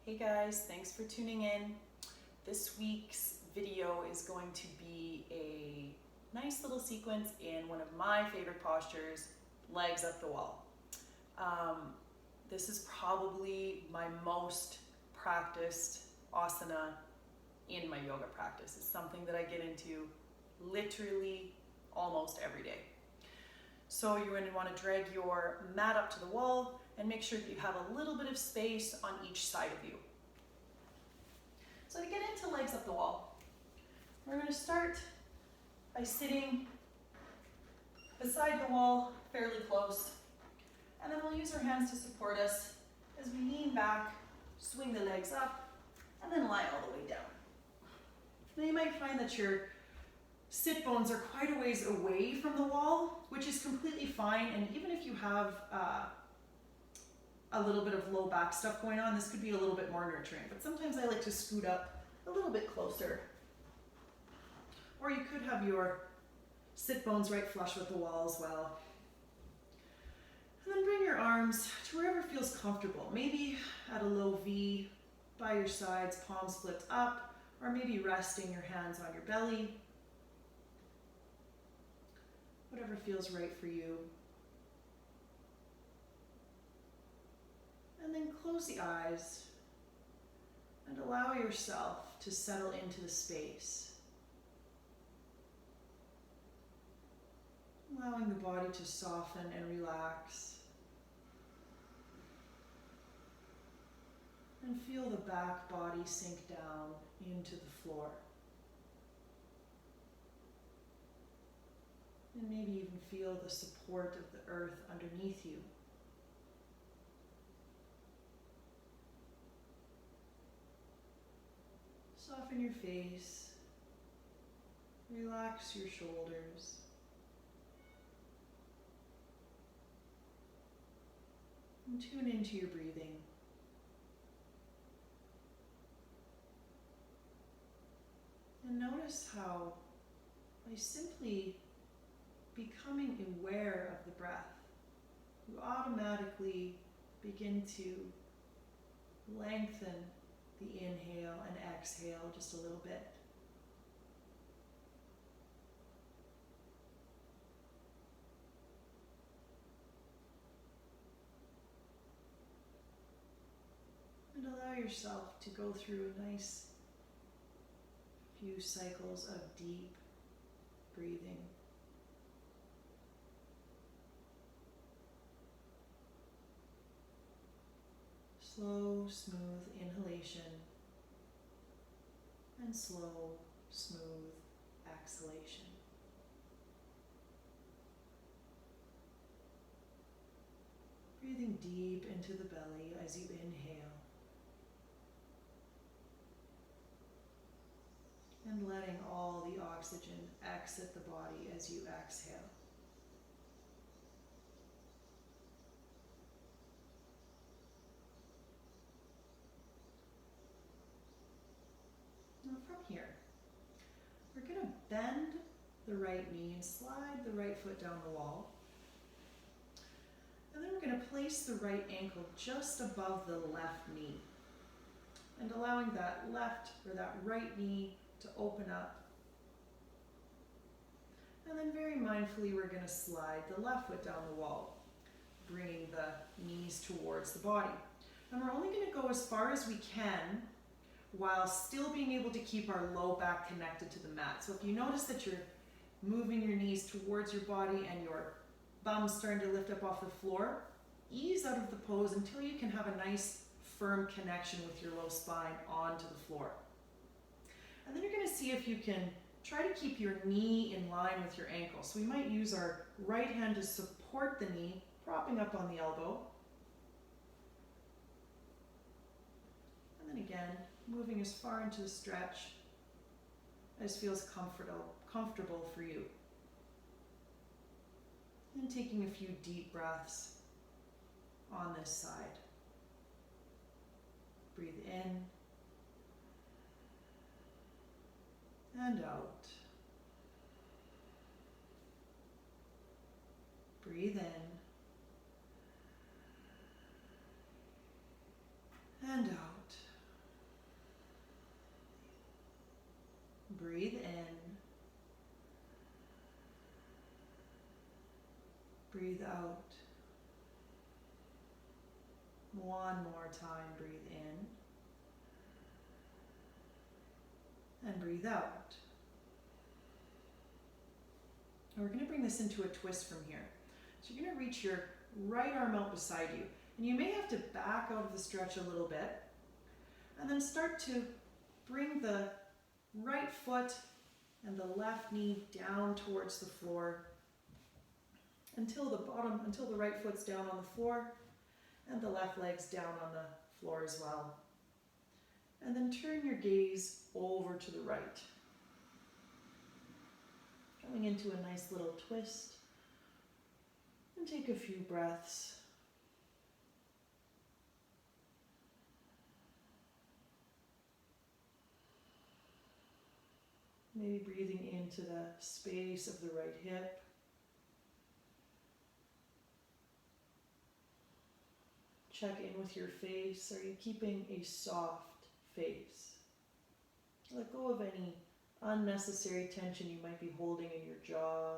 Hey guys, thanks for tuning in. This week's video is going to be a nice little sequence in one of my favorite postures, legs up the wall. This is probably my most practiced asana in my yoga practice. It's something that I get into literally almost every day. So you're going to want to drag your mat up to the wall and make sure that you have a little bit of space on each side of you. So to get into legs up the wall, we're going to start by sitting beside the wall, fairly close, and then we'll use our hands to support us as we lean back, swing the legs up, and then lie all the way down. Now you might find that your sit bones are quite a ways away from the wall, which is completely fine, and even if you have a little bit of low back stuff going on, this could be a little bit more nurturing, but sometimes I like to scoot up a little bit closer. Or you could have your sit bones right flush with the wall as well. And then bring your arms to wherever feels comfortable, maybe at a low V, by your sides, palms flipped up, or maybe resting your hands on your belly. Whatever feels right for you. And then close the eyes and allow yourself to settle into the space. Allowing the body to soften and relax. And feel the back body sink down into the floor. And maybe even feel the support of the earth underneath you. Soften your face, relax your shoulders, and tune into your breathing. And notice how by simply becoming aware of the breath, you automatically begin to lengthen the inhale and exhale just a little bit. And allow yourself to go through a nice few cycles of deep breathing. Slow, smooth inhalation and slow, smooth exhalation. Breathing deep into the belly as you inhale and letting all the oxygen exit the body as you exhale. Now from here, we're going to bend the right knee and slide the right foot down the wall. And then we're going to place the right ankle just above the left knee and allowing that left or that right knee to open up. And then very mindfully, we're going to slide the left foot down the wall, bringing the knees towards the body. And we're only going to go as far as we can while still being able to keep our low back connected to the mat. So if you notice that you're moving your knees towards your body and your bum's starting to lift up off the floor, ease out of the pose until you can have a nice firm connection with your low spine onto the floor. And then you're going to see if you can try to keep your knee in line with your ankle. So we might use our right hand to support the knee, propping up on the elbow. And then again, moving as far into the stretch as feels comfortable for you. And taking a few deep breaths on this side. Breathe in and out. Breathe in and out. Breathe in. Breathe out. One more time, breathe in. And breathe out. And we're going to bring this into a twist from here. So you're going to reach your right arm out beside you. And you may have to back out of the stretch a little bit. And then start to bring the right foot and the left knee down towards the floor until the right foot's down on the floor and the left leg's down on the floor as well. And then turn your gaze over to the right. Coming into a nice little twist. And take a few breaths. Maybe breathing into the space of the right hip. Check in with your face. Are you keeping a soft face? Let go of any unnecessary tension you might be holding in your jaw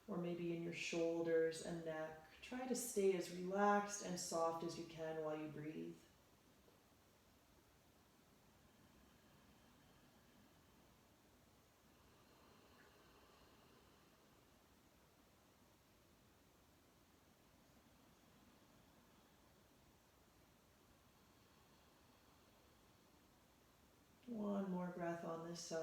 or maybe in your shoulders and neck. Try to stay as relaxed and soft as you can while you breathe. One more breath on this side.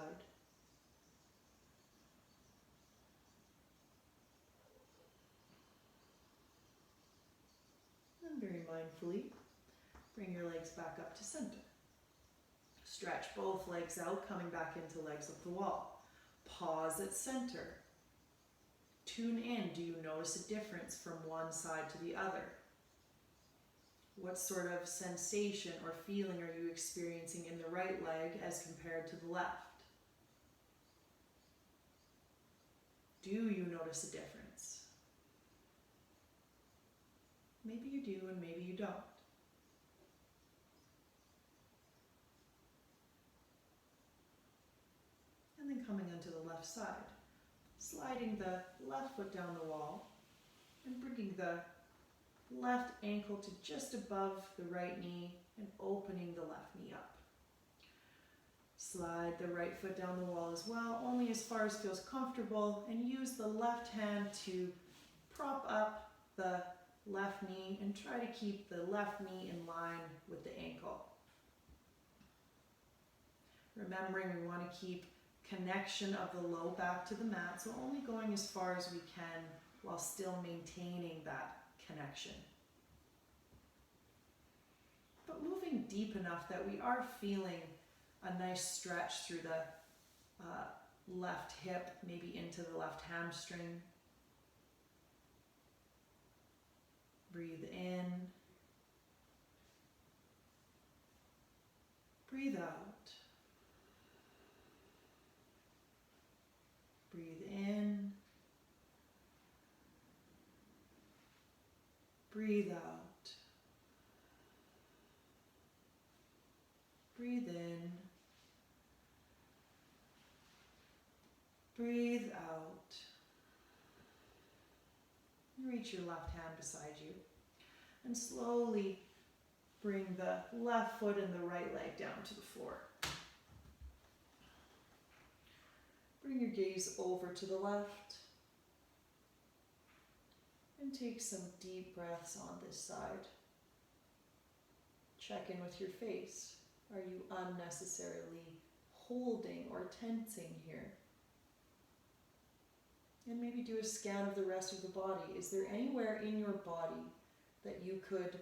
And very mindfully, bring your legs back up to center. Stretch both legs out, coming back into legs up the wall. Pause at center. Tune in. Do you notice a difference from one side to the other? What sort of sensation or feeling are you experiencing in the right leg as compared to the left? Do you notice a difference? Maybe you do and maybe you don't. And then coming onto the left side, sliding the left foot down the wall and bringing the left ankle to just above the right knee and opening the left knee up. Slide the right foot down the wall as well, only as far as feels comfortable, and use the left hand to prop up the left knee and try to keep the left knee in line with the ankle. Remembering we want to keep connection of the low back to the mat, so only going as far as we can while still maintaining that connection. But moving deep enough that we are feeling a nice stretch through the left hip, maybe into the left hamstring. Breathe in. Breathe out. Breathe in. Breathe out. Breathe in. Breathe out. Reach your left hand beside you and slowly bring the left foot and the right leg down to the floor. Bring your gaze over to the left and take some deep breaths on this side. Check in with your face. Are you unnecessarily holding or tensing here? And maybe do a scan of the rest of the body. Is there anywhere in your body that you could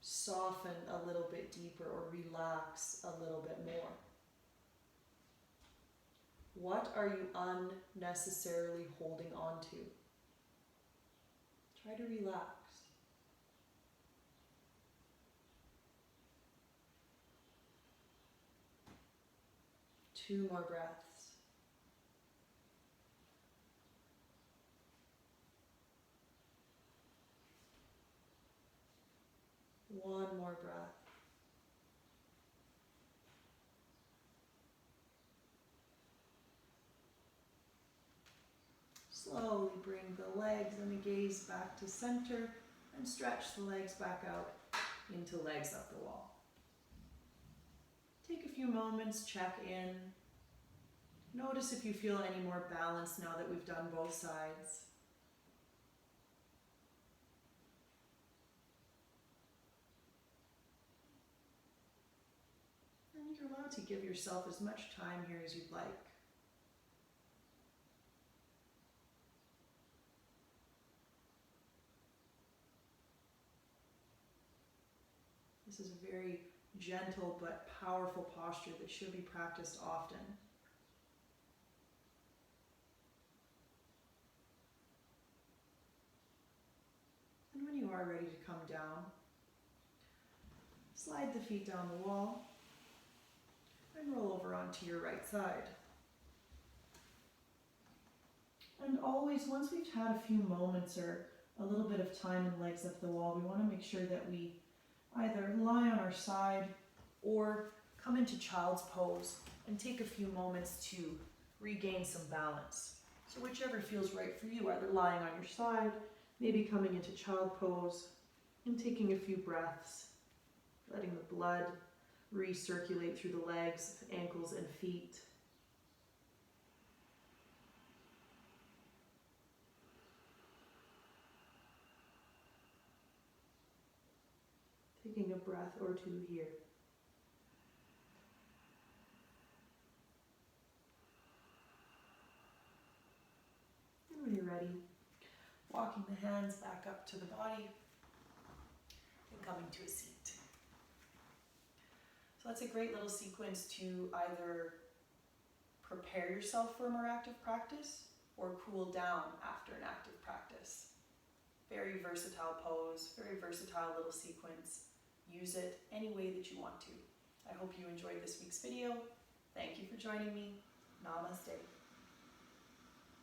soften a little bit deeper or relax a little bit more? What are you unnecessarily holding on to? Try to relax. Two more breaths. One more breath. Slowly bring the legs and the gaze back to center and stretch the legs back out into legs up the wall. Take a few moments, check in. Notice if you feel any more balance now that we've done both sides. And you're allowed to give yourself as much time here as you'd like. This is a very gentle but powerful posture that should be practiced often. And when you are ready to come down, slide the feet down the wall and roll over onto your right side. And always, once we've had a few moments or a little bit of time in legs up the wall, we want to make sure that we either lie on our side or come into child's pose and take a few moments to regain some balance. So whichever feels right for you, either lying on your side, maybe coming into child pose and taking a few breaths, letting the blood recirculate through the legs, ankles, and feet. Taking a breath or two here. And when you're ready, walking the hands back up to the body and coming to a seat. So that's a great little sequence to either prepare yourself for a more active practice or cool down after an active practice. Very versatile pose, very versatile little sequence. Use it any way that you want to. I hope you enjoyed this week's video. Thank you for joining me. Namaste.